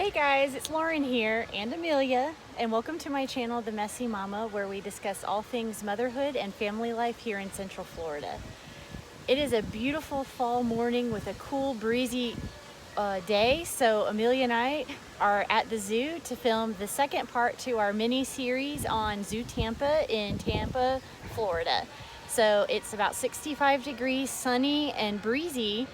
Hey guys, it's Lauren here and Amelia, and welcome to my channel, The Messy Mama, where we discuss all things motherhood and family life here in Central Florida. It is a beautiful fall morning with a cool, breezy day, so Amelia and I are at the zoo to film the second part to our mini-series on Zoo Tampa in Tampa, Florida. So it's about 65 degrees, sunny and breezy.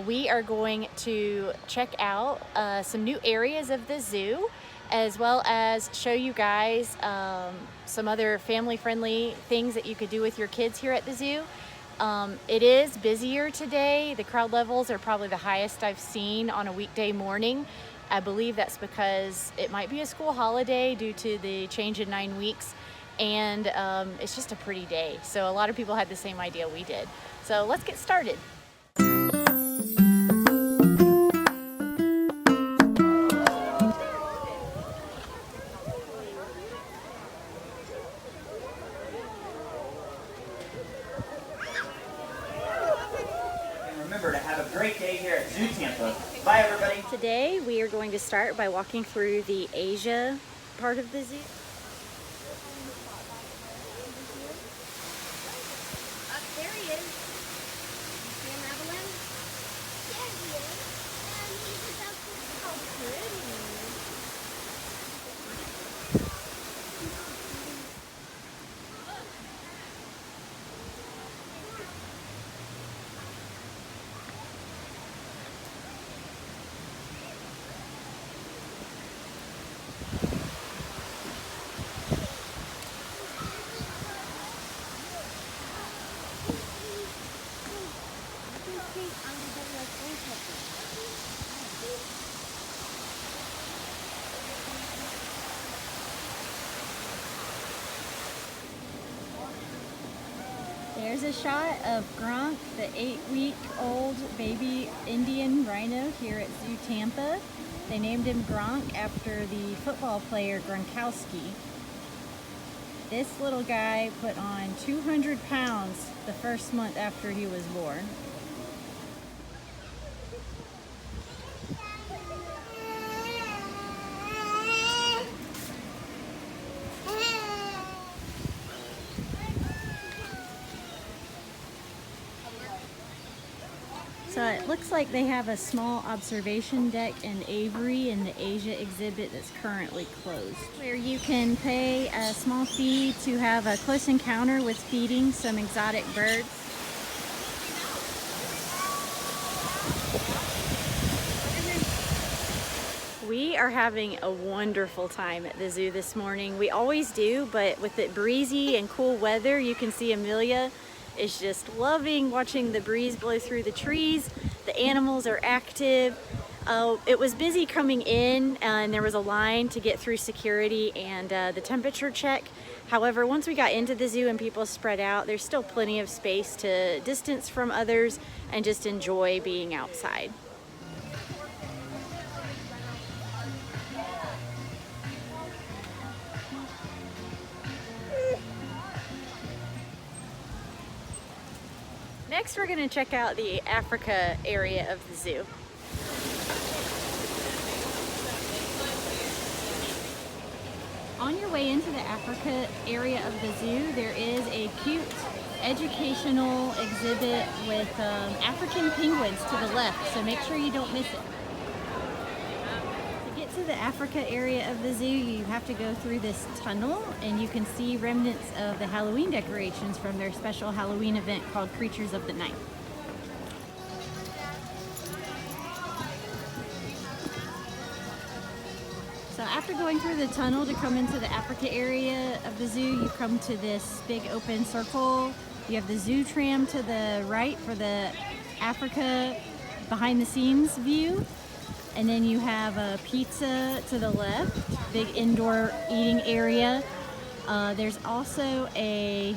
We are going to check out some new areas of the zoo, as well as show you guys some other family-friendly things that you could do with your kids here at the zoo. It is busier today. The crowd levels are probably the highest I've seen on a weekday morning. I believe that's because it might be a school holiday due to the change in 9 weeks, and it's just a pretty day. So a lot of people had the same idea we did. So let's get started. Remember to have a great day here at Zoo Tampa. Bye, everybody. Today we are going to start by walking through the Asia part of the zoo. There he is. You see him, Evelyn? There he is. And he's about to... How pretty. There's a shot of Gronk, the 8-week-old baby Indian rhino here at Zoo Tampa. They named him Gronk after the football player Gronkowski. This little guy put on 200 pounds the first month after he was born. So it looks like they have a small observation deck and aviary in the Asia exhibit that's currently closed, where you can pay a small fee to have a close encounter with feeding some exotic birds. We are having a wonderful time at the zoo this morning. We always do, but with it breezy and cool weather, you can see Amelia is just loving watching the breeze blow through the trees. The animals are active. It was busy coming in, and there was a line to get through security and the temperature check. However, once we got into the zoo and people spread out, there's still plenty of space to distance from others and just enjoy being outside. Next, we're going to check out the Africa area of the zoo. On your way into the Africa area of the zoo, there is a cute educational exhibit with African penguins to the left, so make sure you don't miss it. To get to the Africa area of the zoo, you have to go through this tunnel, and you can see remnants of the Halloween decorations from their special Halloween event called Creatures of the Night. So after going through the tunnel to come into the Africa area of the zoo, you come to this big open circle. You have the zoo tram to the right for the Africa behind the scenes view. And then you have a pizza to the left, big indoor eating area. There's also a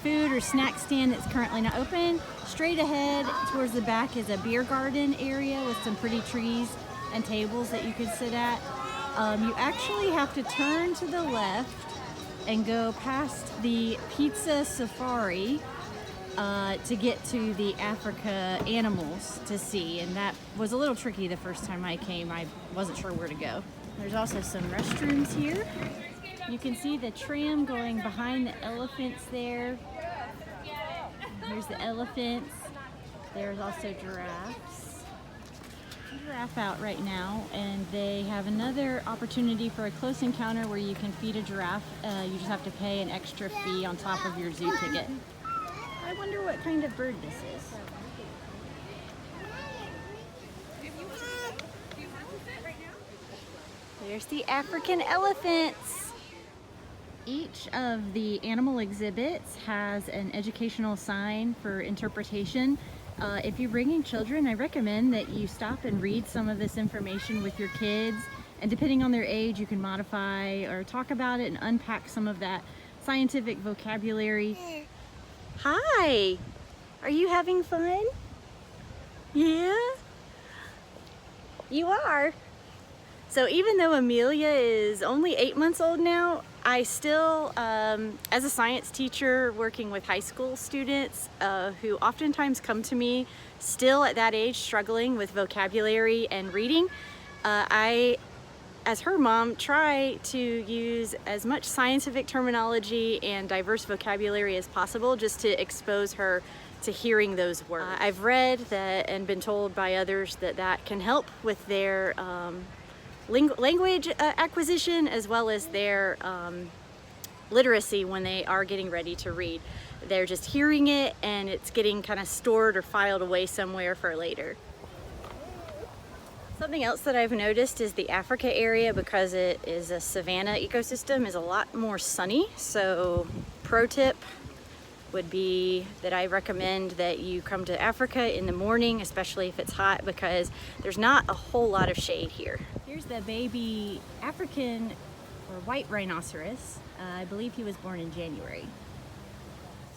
food or snack stand that's currently not open. Straight ahead towards the back is a beer garden area with some pretty trees and tables that you could sit at. You actually have to turn to the left and go past the pizza safari to get to the Africa animals to see, and that was a little tricky the first time I came. I wasn't sure where to go. There's also some restrooms here. You can see the tram going behind the elephants there. Here's the elephants. There's also giraffes. Giraffe out right now, and they have another opportunity for a close encounter where you can feed a giraffe. You just have to pay an extra fee on top of your zoo ticket. I wonder what kind of bird this is. There's the African elephants. Each of the animal exhibits has an educational sign for interpretation. If you're bringing children, I recommend that you stop and read some of this information with your kids. And depending on their age, you can modify or talk about it and unpack some of that scientific vocabulary. Hi! Are you having fun? Yeah? You are? So even though Amelia is only 8 months old now, I still, as a science teacher working with high school students who oftentimes come to me still at that age struggling with vocabulary and reading, I, as her mom, try to use as much scientific terminology and diverse vocabulary as possible just to expose her to hearing those words. I've read that and been told by others that that can help with their language acquisition as well as their literacy when they are getting ready to read. They're just hearing it and it's getting kind of stored or filed away somewhere for later. Something else that I've noticed is the Africa area, because it is a savanna ecosystem, is a lot more sunny. So pro tip would be that I recommend that you come to Africa in the morning, especially if it's hot, because there's not a whole lot of shade here. Here's the baby African or white rhinoceros. I believe he was born in January.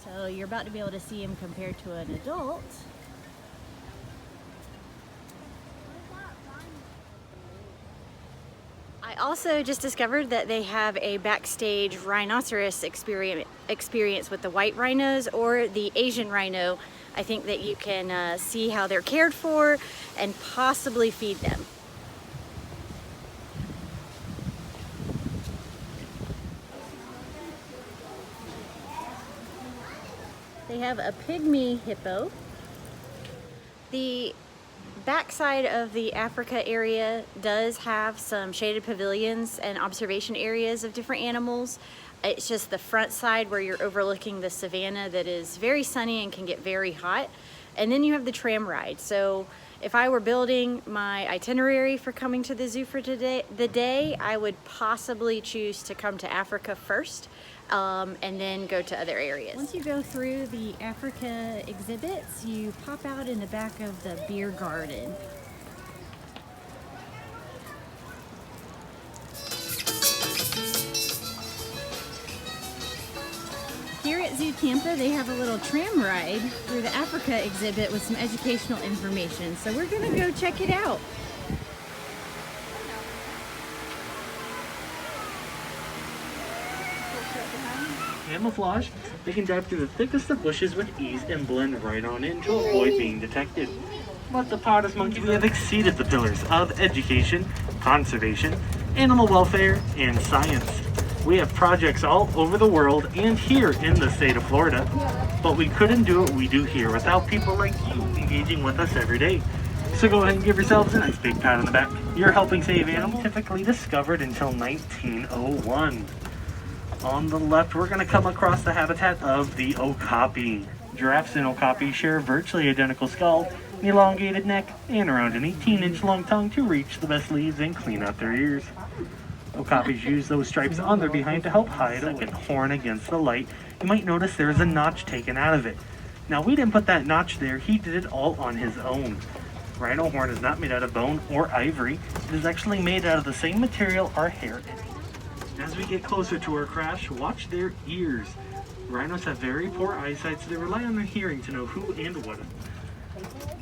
So you're about to be able to see him compared to an adult. I also just discovered that they have a backstage rhinoceros experience with the white rhinos or the Asian rhino. I think that you can see how they're cared for and possibly feed them. They have a pygmy hippo. The backside of the Africa area does have some shaded pavilions and observation areas of different animals. It's just the front side where you're overlooking the savanna that is very sunny and can get very hot. And then you have the tram ride. So if I were building my itinerary for coming to the zoo for the day, I would possibly choose to come to Africa first and then go to other areas. Once you go through the Africa exhibits, you pop out in the back of the beer garden. Here at Zoo Tampa, they have a little tram ride through the Africa exhibit with some educational information. So we're gonna go check it out. Camouflage, they can dive through the thickest of bushes with ease and blend right on in to avoid being detected. But the Potters monkeys have exceeded the pillars of education, conservation, animal welfare, and science. We have projects all over the world and here in the state of Florida, but we couldn't do what we do here without people like you engaging with us every day. So go ahead and give yourselves a nice big pat on the back. You're helping save animals, typically discovered until 1901. On the left, we're going to come across the habitat of the okapi. Giraffes and okapi share a virtually identical skull, an elongated neck, and around an 18-inch long tongue to reach the best leaves and clean out their ears. Okapis use those stripes on their behind to help hide a second horn against the light. You might notice there is a notch taken out of it. Now, we didn't put that notch there, he did it all on his own. Rhino horn is not made out of bone or ivory. It is actually made out of the same material our hair is. As we get closer to our crash, watch their ears. Rhinos have very poor eyesight, so they rely on their hearing to know who and what.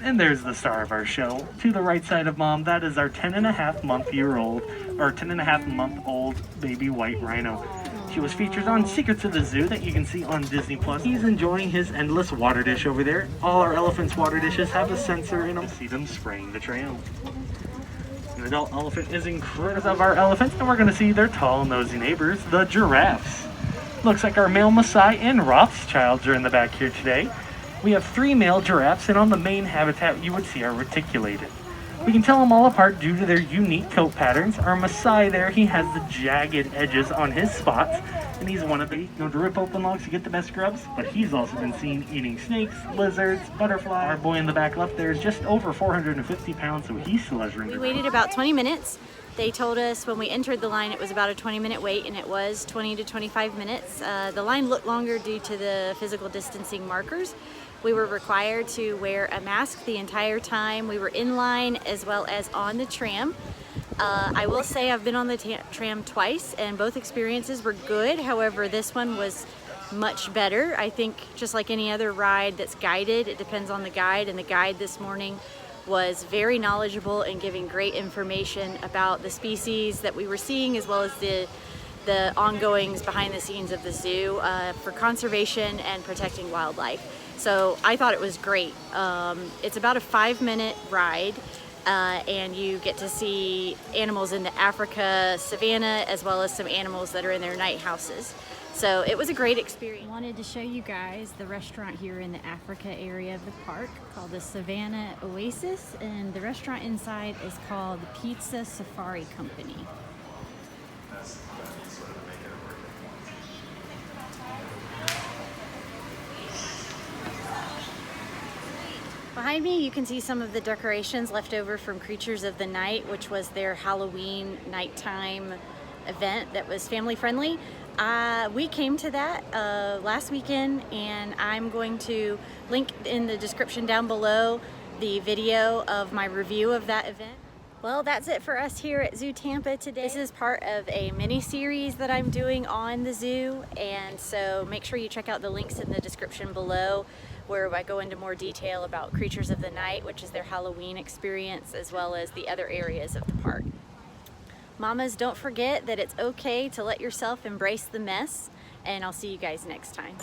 And there's the star of our show. To the right side of Mom, that is our 10.5-month-old baby white rhino. She was featured on Secrets of the Zoo that you can see on Disney Plus. He's enjoying his endless water dish over there. All our elephants' water dishes have a sensor in them. See them spraying the tram. An adult elephant is incredible of our elephants, and we're going to see their tall, nosy neighbors, the giraffes. Looks like our male Maasai and Rothschilds are in the back here today. We have 3 male giraffes, and on the main habitat you would see are reticulated. We can tell them all apart due to their unique coat patterns. Our Maasai there, he has the jagged edges on his spots, and he's one of the known to rip open logs to get the best grubs, but he's also been seen eating snakes, lizards, butterflies. Our boy in the back left there is just over 450 pounds, so he still has room to We grow. waited about 20 minutes. They told us when we entered the line it was about a 20-minute wait, and it was 20 to 25 minutes. The line looked longer due to the physical distancing markers. We were required to wear a mask the entire time. We were in line as well as on the tram. I will say I've been on the tram twice, and both experiences were good. However, this one was much better. I think just like any other ride that's guided, it depends on the guide, and the guide this morning was very knowledgeable and giving great information about the species that we were seeing, as well as the ongoings behind the scenes of the zoo for conservation and protecting wildlife. So I thought it was great. It's about a 5-minute ride, and you get to see animals in the Africa savanna, as well as some animals that are in their night houses. So it was a great experience. I wanted to show you guys the restaurant here in the Africa area of the park called the Savannah Oasis, and the restaurant inside is called the Pizza Safari Company. Behind me you can see some of the decorations left over from Creatures of the Night, which was their Halloween nighttime event that was family friendly. We came to that last weekend, and I'm going to link in the description down below the video of my review of that event. Well, that's it for us here at Zoo Tampa today. This is part of a mini series that I'm doing on the zoo, and so make sure you check out the links in the description below where I go into more detail about Creatures of the Night, which is their Halloween experience, as well as the other areas of the park. Mamas, don't forget that it's okay to let yourself embrace the mess, and I'll see you guys next time.